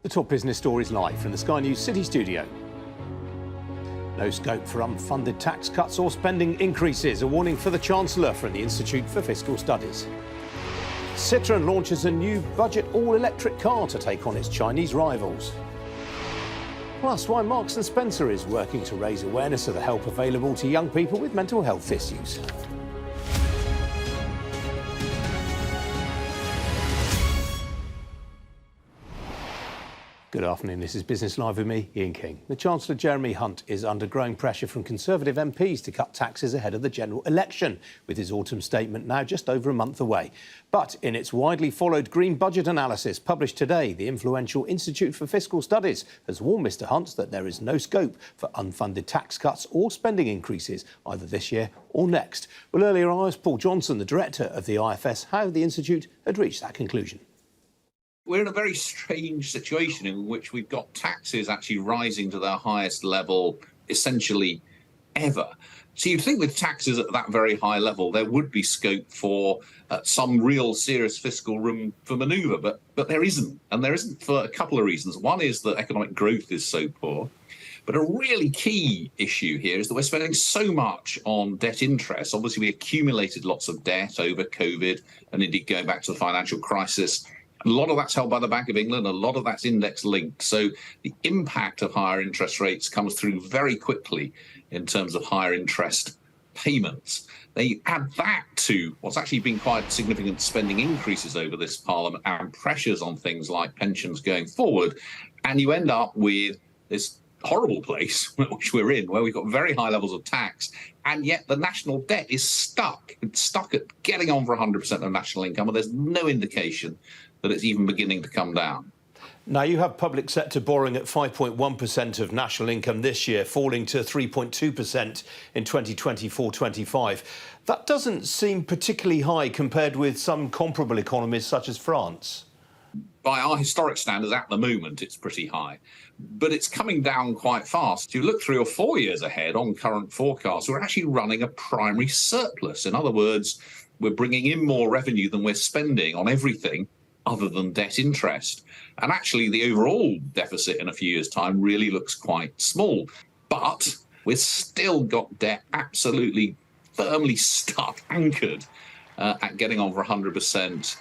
The top business stories live from the Sky News City studio. No scope for unfunded tax cuts or spending increases, a warning for the Chancellor from the Institute for Fiscal Studies. Citroen launches a new budget all-electric car to take on its Chinese rivals. Plus, why Marks & Spencer is working to raise awareness of the help available to young people with mental health issues. Good afternoon, this is Business Live with me, Ian King. The Chancellor Jeremy Hunt is under growing pressure from Conservative MPs to cut taxes ahead of the general election, with his autumn statement now just over a month away. But in its widely followed Green Budget analysis published today, the influential Institute for Fiscal Studies has warned Mr Hunt that there is no scope for unfunded tax cuts or spending increases either this year or next. Well, earlier I asked Paul Johnson, the director of the IFS, how the Institute had reached that conclusion. We're in a very strange situation in which we've got taxes actually rising to their highest level essentially ever. So you'd think with taxes at that very high level, there would be scope for some real serious fiscal room for manoeuvre, but there isn't. And there isn't for a couple of reasons. One is that economic growth is so poor. But a really key issue here is that we're spending so much on debt interest. Obviously, we accumulated lots of debt over COVID and indeed going back to the financial crisis. A lot of that's held by the Bank of England, a lot of that's index linked. So the impact of higher interest rates comes through very quickly in terms of higher interest payments. They add that to what's actually been quite significant spending increases over this Parliament and pressures on things like pensions going forward. And you end up with this horrible place which we're in, where we've got very high levels of tax, and yet the national debt is stuck. It's stuck at getting on for 100% of national income, and there's no indication that it's even beginning to come down. Now, you have public sector borrowing at 5.1% of national income this year, falling to 3.2% in 2024-25. That doesn't seem particularly high compared with some comparable economies such as France. By our historic standards, at the moment, it's pretty high. But it's coming down quite fast. If you look 3 or 4 years ahead on current forecasts, we're actually running a primary surplus. In other words, we're bringing in more revenue than we're spending on everything other than debt interest. And actually, the overall deficit in a few years' time really looks quite small. But we've still got debt absolutely firmly stuck, anchored at getting on for 100%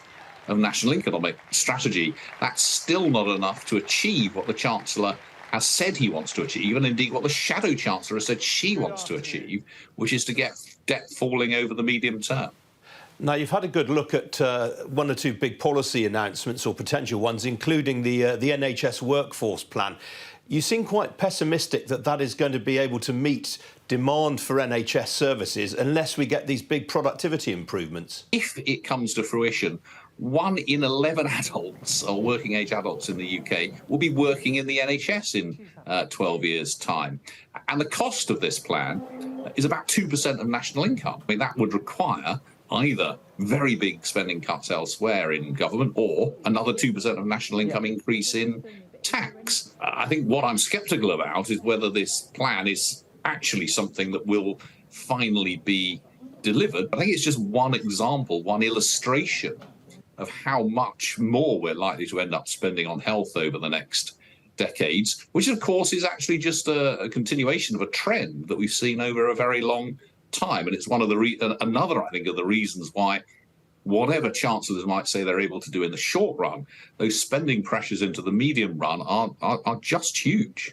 of national economic strategy. That's still not enough to achieve what the Chancellor has said he wants to achieve, and indeed what the Shadow Chancellor has said she wants to achieve, which is to get debt falling over the medium term. Now, you've had a good look at one or two big policy announcements or potential ones, including the NHS workforce plan. You seem quite pessimistic that that is going to be able to meet demand for NHS services unless we get these big productivity improvements. If it comes to fruition, 1 in 11 adults or working age adults in the UK will be working in the NHS in 12 years' time. And the cost of this plan is about 2% of national income. I mean, that would require either very big spending cuts elsewhere in government or another 2% of national income increase in tax. I think what I'm sceptical about is whether this plan is actually something that will finally be delivered. I think it's just one example, one illustration of how much more we're likely to end up spending on health over the next decades, which of course is actually just a continuation of a trend that we've seen over a very long time. And it's one of the another, I think, of the reasons why whatever chancellors might say they're able to do in the short run, those spending pressures into the medium run are just huge.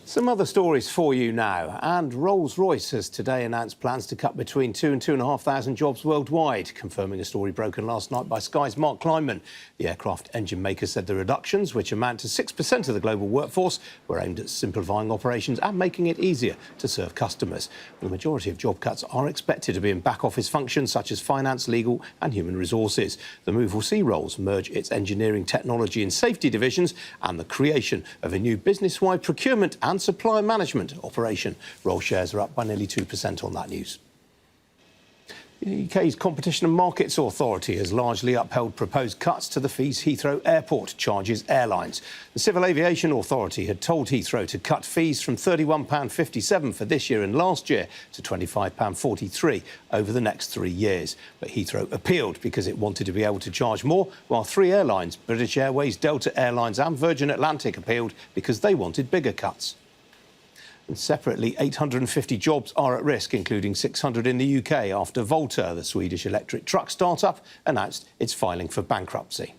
Some other stories for you now. And Rolls-Royce has today announced plans to cut between 2,000 and 2,500 jobs worldwide, confirming a story broken last night by Sky's Mark Kleinman. The aircraft engine maker said the reductions, which amount to 6% of the global workforce, were aimed at simplifying operations and making it easier to serve customers. The majority of job cuts are expected to be in back-office functions such as finance, legal and human resources. The move will see Rolls merge its engineering, technology and safety divisions and the creation of a new business-wide procurement and supply management operation. Rolls shares are up by nearly 2% on that news. The UK's Competition and Markets Authority has largely upheld proposed cuts to the fees Heathrow Airport charges airlines. The Civil Aviation Authority had told Heathrow to cut fees from £31.57 for this year and last year to £25.43 over the next 3 years. But Heathrow appealed because it wanted to be able to charge more, while 3 airlines, British Airways, Delta Airlines and Virgin Atlantic, appealed because they wanted bigger cuts. And separately, 850 jobs are at risk, including 600 in the UK, after Volta, the Swedish electric truck startup, announced it's filing for bankruptcy.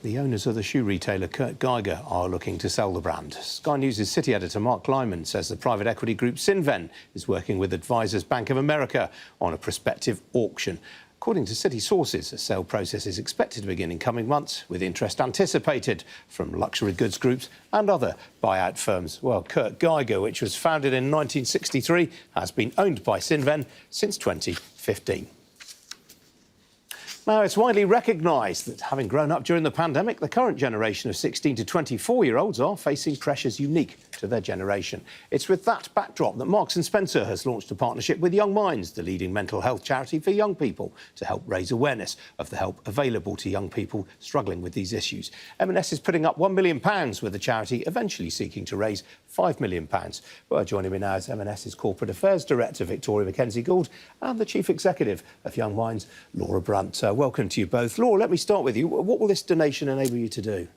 The owners of the shoe retailer Kurt Geiger are looking to sell the brand. Sky News' city editor Mark Kleiman says the private equity group Cinven is working with advisors Bank of America on a prospective auction. According to city sources, the sale process is expected to begin in coming months, with interest anticipated from luxury goods groups and other buyout firms. Well, Kurt Geiger, which was founded in 1963, has been owned by Cinven since 2015. Now, it's widely recognised that, having grown up during the pandemic, the current generation of 16 to 24-year-olds are facing pressures unique to their generation. It's with that backdrop that Marks & Spencer has launched a partnership with Young Minds, the leading mental health charity for young people, to help raise awareness of the help available to young people struggling with these issues. M&S is putting up £1 million, with the charity eventually seeking to raise £5 million. Well, joining me now is M&S's Corporate Affairs Director, Victoria Mackenzie-Gould, and the Chief Executive of Young Minds, Laura Brunt. Welcome to you both. Laura, let me start with you. What will this donation enable you to do?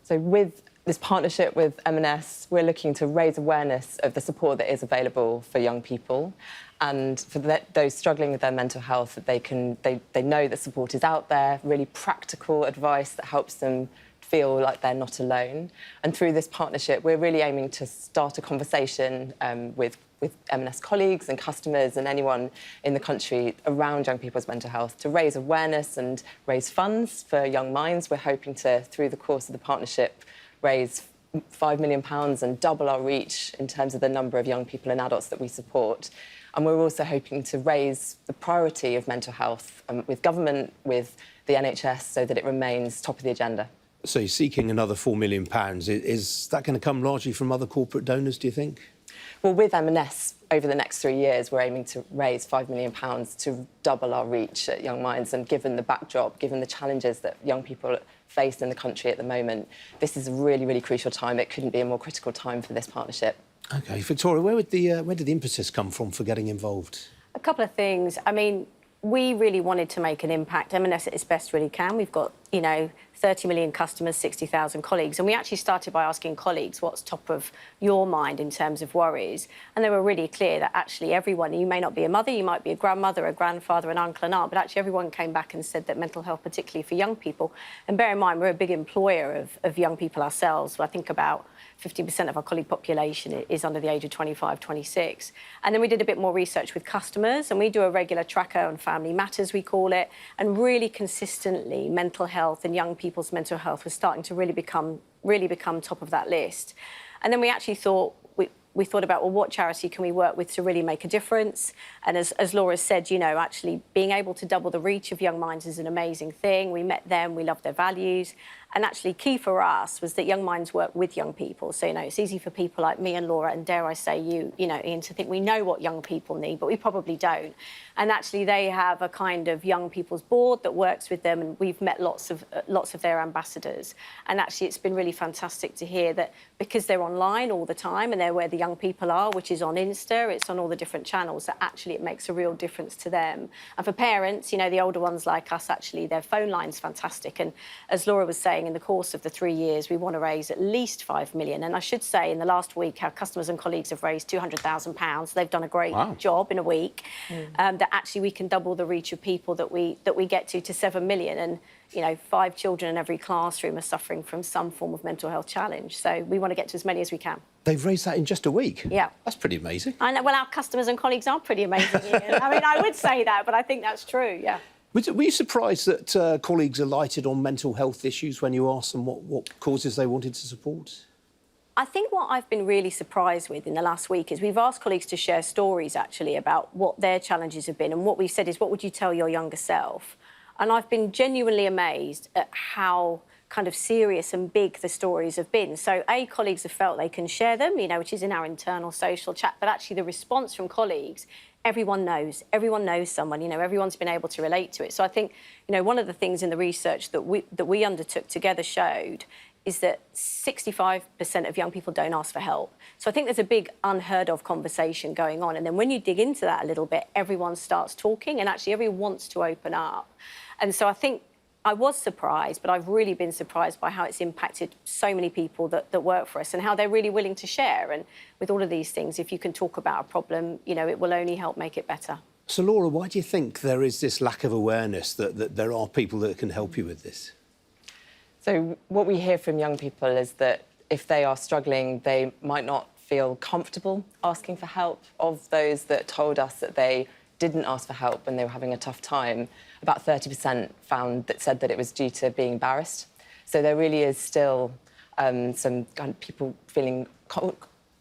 So with this partnership with M&S, we're looking to raise awareness of the support that is available for young people, and for those struggling with their mental health, that they know that support is out there, really practical advice that helps them feel like they're not alone. And through this partnership, we're really aiming to start a conversation with M&S colleagues and customers and anyone in the country around young people's mental health, to raise awareness and raise funds for Young Minds. We're hoping to, through the course of the partnership, raise £5 million and double our reach in terms of the number of young people and adults that we support. And we're also hoping to raise the priority of mental health with government, with the NHS, so that it remains top of the agenda. So you're seeking another £4 million. Is that going to come largely from other corporate donors, do you think? Well, with M&S, over the next 3 years, we're aiming to raise £5 million to double our reach at Young Minds. And given the backdrop, given the challenges that young people face in the country at the moment, this is a really, really crucial time. It couldn't be a more critical time for this partnership. OK. Victoria, where did the impetus come from for getting involved? A couple of things. I mean, we really wanted to make an impact. M&S at its best really can. We've got, 30 million customers, 60,000 colleagues. And we actually started by asking colleagues what's top of your mind in terms of worries. And they were really clear that actually everyone, you may not be a mother, you might be a grandmother, a grandfather, an uncle and aunt, but actually everyone came back and said that mental health, particularly for young people, and bear in mind, we're a big employer of young people ourselves. So I think about 50% of our colleague population is under the age of 25, 26. And then we did a bit more research with customers, and we do a regular tracker on Family Matters, we call it, and really consistently mental health and young people's mental health was starting to really become top of that list. And then we actually thought, we thought about, well, what charity can we work with to really make a difference? And as Laura said, actually being able to double the reach of Young Minds is an amazing thing. We met them, we loved their values. And actually key for us was that Young Minds work with young people. So, it's easy for people like me and Laura, and dare I say you, Ian, to think we know what young people need, but we probably don't. And actually they have a kind of young people's board that works with them, and we've met lots of their ambassadors. And actually it's been really fantastic to hear that, because they're online all the time and they're where the young people are, which is on Insta, it's on all the different channels, that actually it makes a real difference to them. And for parents, the older ones like us, actually their phone line's fantastic. And as Laura was saying, in the course of the 3 years, we want to raise at least £5 million. And I should say, in the last week, our customers and colleagues have raised £200,000. They've done a great job in a week. That actually we can double the reach of people that we get to 7 million. And 5 children in every classroom are suffering from some form of mental health challenge. So we want to get to as many as we can. They've raised that in just a week? Yeah. That's pretty amazing. I know. Well, our customers and colleagues are pretty amazing, Ian. I mean, I would say that, but I think that's true, yeah. Were you surprised that colleagues alighted on mental health issues when you asked them what causes they wanted to support? I think what I've been really surprised with in the last week is we've asked colleagues to share stories, actually, about what their challenges have been. And what we've said is, what would you tell your younger self? And I've been genuinely amazed at how kind of serious and big the stories have been. So, colleagues have felt they can share them, which is in our internal social chat, but actually the response from colleagues everyone knows someone, you know, everyone's been able to relate to it. So I think, you know, one of the things in the research that we undertook together showed is that 65% of young people don't ask for help. So I think there's a big unheard of conversation going on. And then when you dig into that a little bit, everyone starts talking and actually everyone wants to open up. And so I think I was surprised, but I've really been surprised by how it's impacted so many people that work for us and how they're really willing to share. And with all of these things, if you can talk about a problem, you know, it will only help make it better. So, Laura, why do you think there is this lack of awareness that there are people that can help you with this? So what we hear from young people is that if they are struggling, they might not feel comfortable asking for help. Of those that told us that they didn't ask for help when they were having a tough time, about 30% said that it was due to being embarrassed. So there really is still some kind of people feeling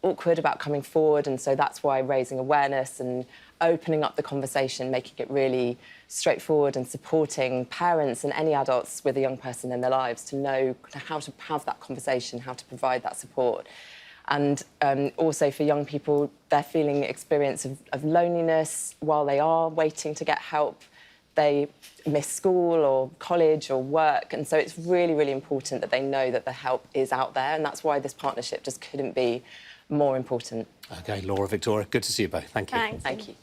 awkward about coming forward, and so that's why raising awareness and opening up the conversation, making it really straightforward and supporting parents and any adults with a young person in their lives to know how to have that conversation, how to provide that support. And also for young people, they're feeling experience of loneliness while they are waiting to get help. They miss school or college or work. And so it's really, really important that they know that the help is out there. And that's why this partnership just couldn't be more important. OK, Laura, Victoria, good to see you both. Thank you. Thanks. Thank you.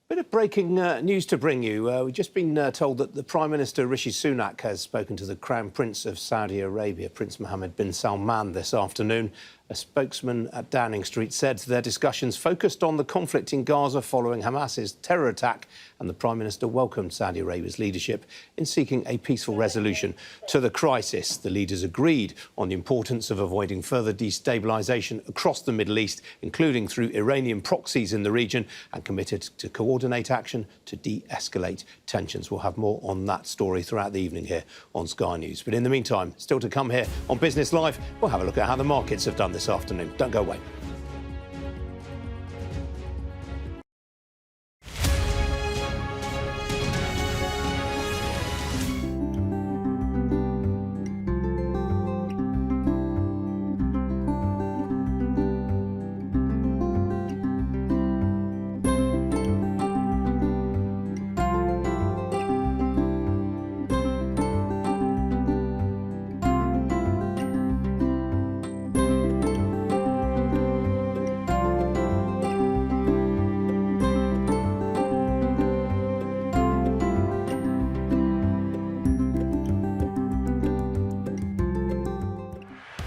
Bit of breaking news to bring you. We've just been told that the Prime Minister, Rishi Sunak, has spoken to the Crown Prince of Saudi Arabia, Prince Mohammed bin Salman, this afternoon. A spokesman at Downing Street said their discussions focused on the conflict in Gaza following Hamas's terror attack, and the Prime Minister welcomed Saudi Arabia's leadership in seeking a peaceful resolution to the crisis. The leaders agreed on the importance of avoiding further destabilisation across the Middle East, including through Iranian proxies in the region, and committed to coordinate action to de-escalate tensions. We'll have more on that story throughout the evening here on Sky News. But in the meantime, still to come here on Business Live, we'll have a look at how the markets have done this afternoon. Don't go away.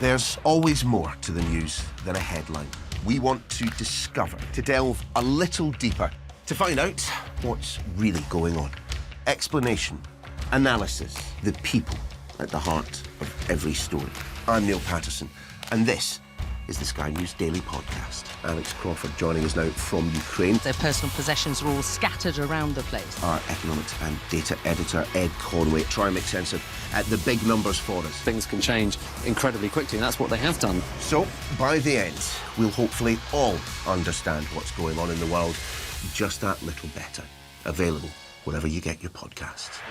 There's always more to the news than a headline. We want to discover, to delve a little deeper, to find out what's really going on. Explanation, analysis, the people at the heart of every story. I'm Neil Patterson, and this is the Sky News Daily Podcast. Alex Crawford joining us now from Ukraine. Their personal possessions are all scattered around the place. Our economics and data editor, Ed Conway, try and make sense of the big numbers for us. Things can change incredibly quickly, and that's what they have done. So, by the end, we'll hopefully all understand what's going on in the world just that little better. Available wherever you get your podcasts.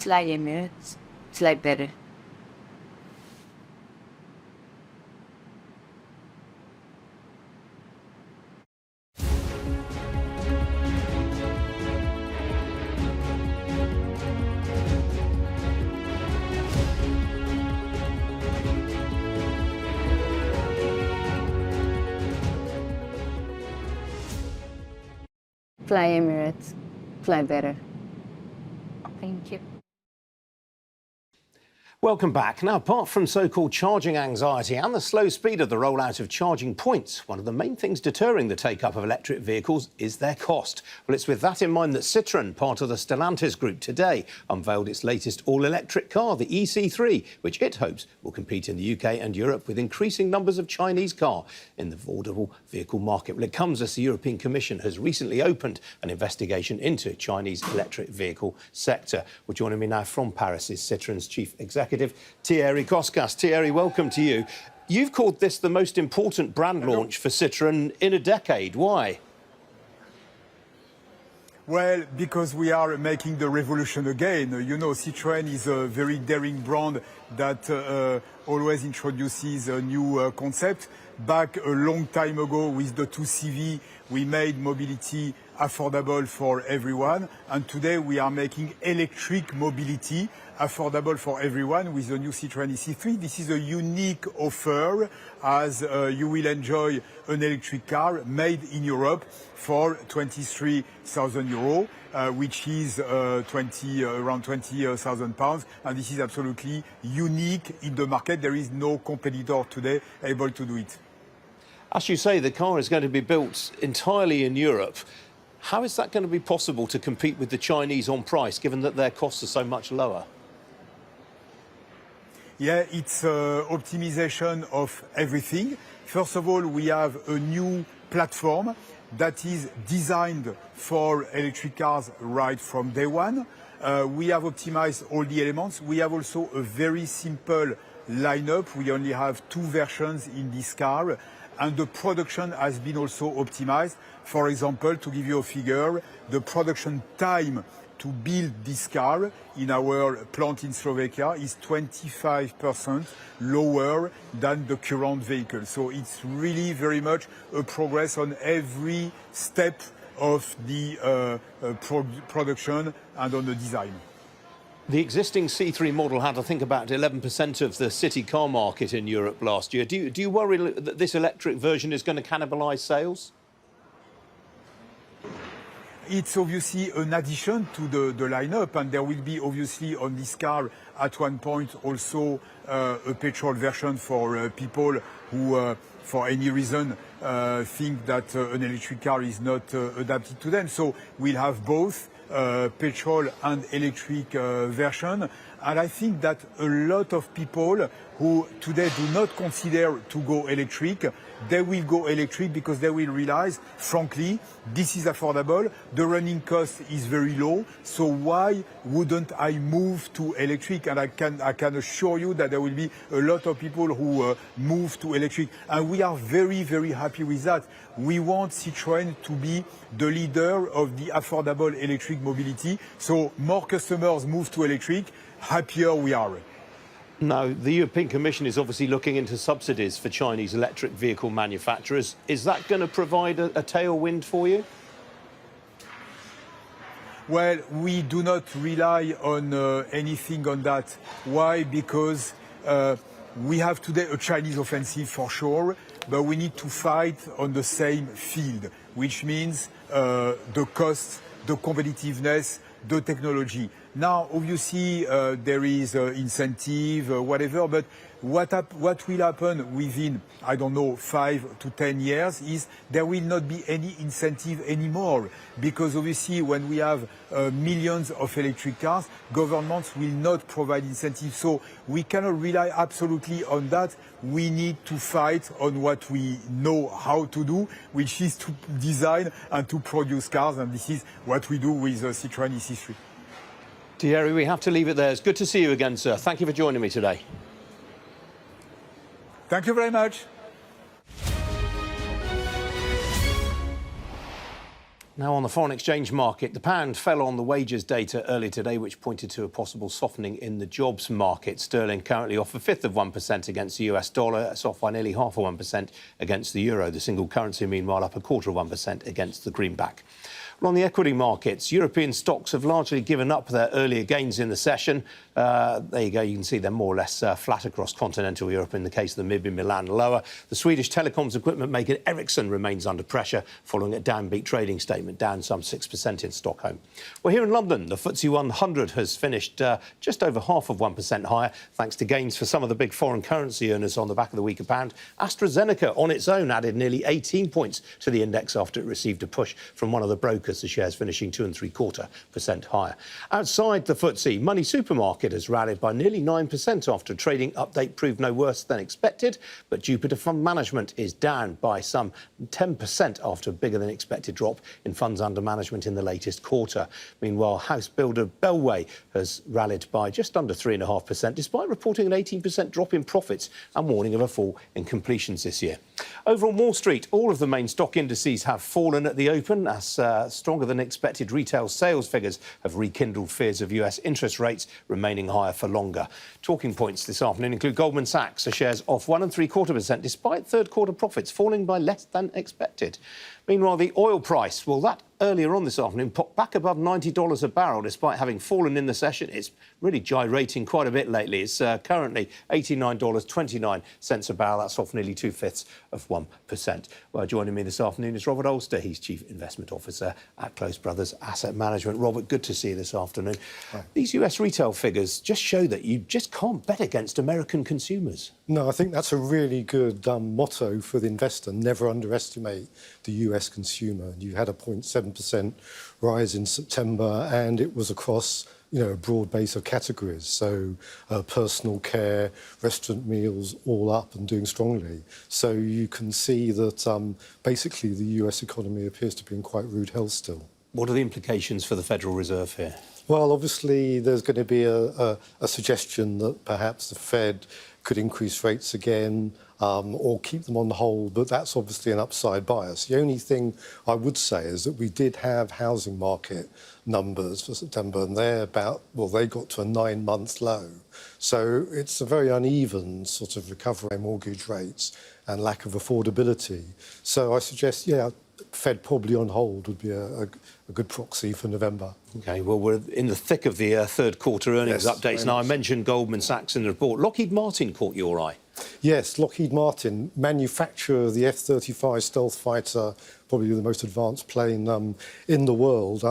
Fly Emirates. Fly better. Fly Emirates. Fly better. Thank you. Welcome back. Now, apart from so-called charging anxiety and the slow speed of the rollout of charging points, one of the main things deterring the take-up of electric vehicles is their cost. Well, it's with that in mind that Citroen, part of the Stellantis group, today unveiled its latest all-electric car, the EC3, which it hopes will compete in the UK and Europe with increasing numbers of Chinese car in the affordable vehicle market. Well, it comes as the European Commission has recently opened an investigation into Chinese electric vehicle sector. Well, joining me now from Paris is Citroen's Chief Executive, Thierry Koskas. Thierry, welcome to you. You've called this the most important brand launch for Citroen in a decade. Why? Well, because we are making the revolution again. You know, Citroen is a very daring brand that always introduces a new concept. Back a long time ago with the 2CV, we made mobility affordable for everyone. And today we are making electric mobility affordable for everyone with the new Citroen EC3. This is a unique offer as you will enjoy an electric car made in Europe for 23,000 euros, which is around 20,000 pounds. And this is absolutely unique in the market. There is no competitor today able to do it. As you say, the car is going to be built entirely in Europe. How is that going to be possible to compete with the Chinese on price, given that their costs are so much lower? Yeah, it's optimization of everything. First of all, we have a new platform that is designed for electric cars right from day one. We have optimized all the elements. We have also a very simple lineup. We only have 2 versions in this car. And the production has been also optimized. For example, to give you a figure, the production time to build this car in our plant in Slovakia is 25% lower than the current vehicle. So it's really very much a progress on every step of the production and on the design. The existing C3 model had, I think, about 11% of the city car market in Europe last year. Do you worry that this electric version is going to cannibalise sales? It's obviously an addition to the lineup, and there will be obviously on this car at one point also a petrol version for people who, for any reason, think that an electric car is not adapted to them. So we'll have both petrol and electric version. And I think that a lot of people who today do not consider to go electric, they will go electric because they will realize, frankly, this is affordable, the running cost is very low, so why wouldn't I move to electric? And I can assure you that there will be a lot of people who move to electric. And we are very, very happy with that. We want Citroen to be the leader of the affordable electric mobility. So more customers move to electric, happier we are. Now, the European Commission is obviously looking into subsidies for Chinese electric vehicle manufacturers. Is that going to provide a tailwind for you? Well, we do not rely on anything on that. Why? Because we have today a Chinese offensive for sure, but we need to fight on the same field, which means the cost, the competitiveness, the technology. Now, obviously, there is incentive, whatever, but what will happen within, I don't know, 5 to 10 years is there will not be any incentive anymore. Because obviously, when we have millions of electric cars, governments will not provide incentives. So we cannot rely absolutely on that. We need to fight on what we know how to do, which is to design and to produce cars. And this is what we do with Citroen EC3. Thierry, we have to leave it there. It's good to see you again, sir. Thank you for joining me today. Thank you very much. Now, on the foreign exchange market, the pound fell on the wages data earlier today, which pointed to a possible softening in the jobs market. Sterling currently off 1/5 of 1% against the US dollar. It's off by nearly 0.5 of 1% against the euro. The single currency, meanwhile, up 1/4 of 1% against the greenback. Well, on the equity markets, European stocks have largely given up their earlier gains in the session. There you go. You can see they're more or less flat across continental Europe. In the case of the MIB in Milan, lower. The Swedish telecoms equipment maker Ericsson remains under pressure following a downbeat trading statement, down some 6% in Stockholm. Well, here in London, the FTSE 100 has finished just over 0.5 of 1% higher, thanks to gains for some of the big foreign currency earners on the back of the weaker pound. AstraZeneca, on its own, added nearly 18 points to the index after it received a push from one of the brokers, the shares finishing 2.75% higher. Outside the FTSE, Money Supermarket has rallied by nearly 9% after a trading update proved no worse than expected, but Jupiter Fund Management is down by some 10% after a bigger than expected drop in funds under management in the latest quarter. Meanwhile, house builder Bellway has rallied by just under 3.5%, despite reporting an 18% drop in profits and warning of a fall in completions this year. Over on Wall Street, all of the main stock indices have fallen at the open as stronger than expected retail sales figures have rekindled fears of US interest rates remaining higher for longer. Talking points this afternoon include Goldman Sachs, the shares off 1.75%, despite third quarter profits falling by less than expected. Meanwhile, the oil price, well, that earlier on this afternoon popped back above $90 a barrel, despite having fallen in the session. It's really gyrating quite a bit lately. It's currently $89.29 a barrel. That's off nearly 2/5 of 1%. Well, joining me this afternoon is Robert Ulster. He's Chief Investment Officer at Close Brothers Asset Management. Robert, good to see you this afternoon. Hi. These US retail figures just show that you just can't bet against American consumers. No, I think that's a really good motto for the investor. Never underestimate the US consumer. You had a 0.7% rise in September, and it was across a broad base of categories. So personal care, restaurant meals, all up and doing strongly. So you can see that basically the US economy appears to be in quite rude health still. What are the implications for the Federal Reserve here? Well, obviously, there's going to be a suggestion that perhaps the Fed could increase rates again or keep them on hold, but that's obviously an upside bias. The only thing I would say is that we did have housing market numbers for September, and they got to a 9-month low. So it's a very uneven sort of recovery in mortgage rates and lack of affordability. So I suggest, Fed probably on hold would be a good proxy for November. OK, well, we're in the thick of the third quarter earnings updates now. I mentioned Goldman Sachs in the report. Lockheed Martin caught your eye. Yes, Lockheed Martin, manufacturer of the F-35 stealth fighter, probably the most advanced plane in the world.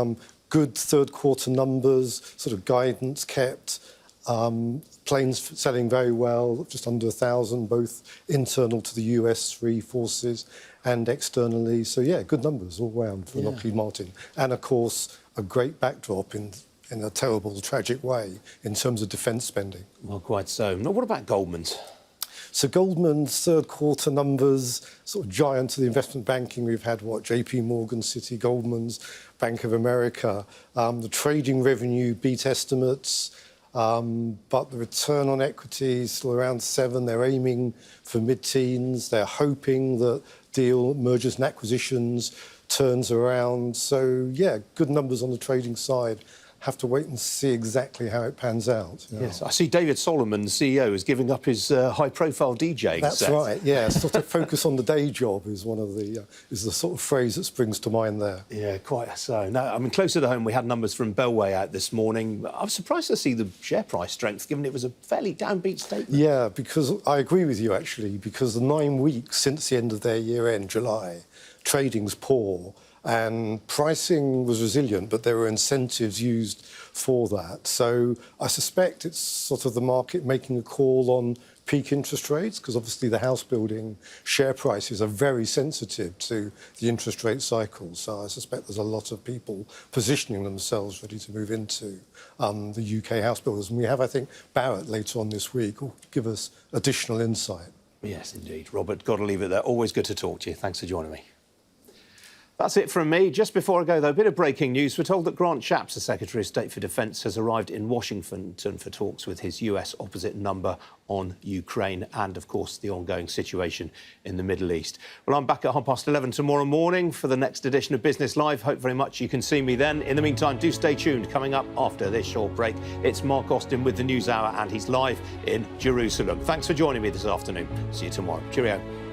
Good third quarter numbers, sort of guidance kept. Planes selling very well, just under 1,000, both internal to the US 3 forces and externally. So, good numbers all round for Lockheed Martin. And, of course, a great backdrop in a terrible, tragic way in terms of defence spending. Well, quite so. Now, what about Goldman's? So Goldman's third quarter numbers, sort of giant to the investment banking. We've had, JP Morgan, Citi, Goldman's, Bank of America. The trading revenue beat estimates. But the return on equity is still around 7%. They're aiming for mid-teens. They're hoping that deal mergers and acquisitions turns around. So, good numbers on the trading side. Have to wait and see exactly how it pans out. Yes, I see David Solomon, the CEO, is giving up his high-profile DJing. That's right. Yeah, sort of focus on the day job is one of the is the sort of phrase that springs to mind there. Yeah, quite so. Now, I mean, closer to home, we had numbers from Bellway out this morning. I was surprised to see the share price strength, given it was a fairly downbeat statement. Yeah, because I agree with you actually. Because the 9 weeks since the end of their year-end, July, trading's poor. And pricing was resilient, but there were incentives used for that. So I suspect it's sort of the market making a call on peak interest rates, because obviously the house building share prices are very sensitive to the interest rate cycle. So I suspect there's a lot of people positioning themselves ready to move into the UK house builders. And we have, I think, Barrett later on this week will give us additional insight. Yes, indeed. Robert, got to leave it there. Always good to talk to you. Thanks for joining me. That's it from me. Just before I go, though, a bit of breaking news. We're told that Grant Shapps, the Secretary of State for Defence, has arrived in Washington for talks with his US opposite number on Ukraine and, of course, the ongoing situation in the Middle East. Well, I'm back at 11:30 tomorrow morning for the next edition of Business Live. Hope very much you can see me then. In the meantime, do stay tuned. Coming up after this short break, it's Mark Austin with the News Hour, and he's live in Jerusalem. Thanks for joining me this afternoon. See you tomorrow. Cheerio.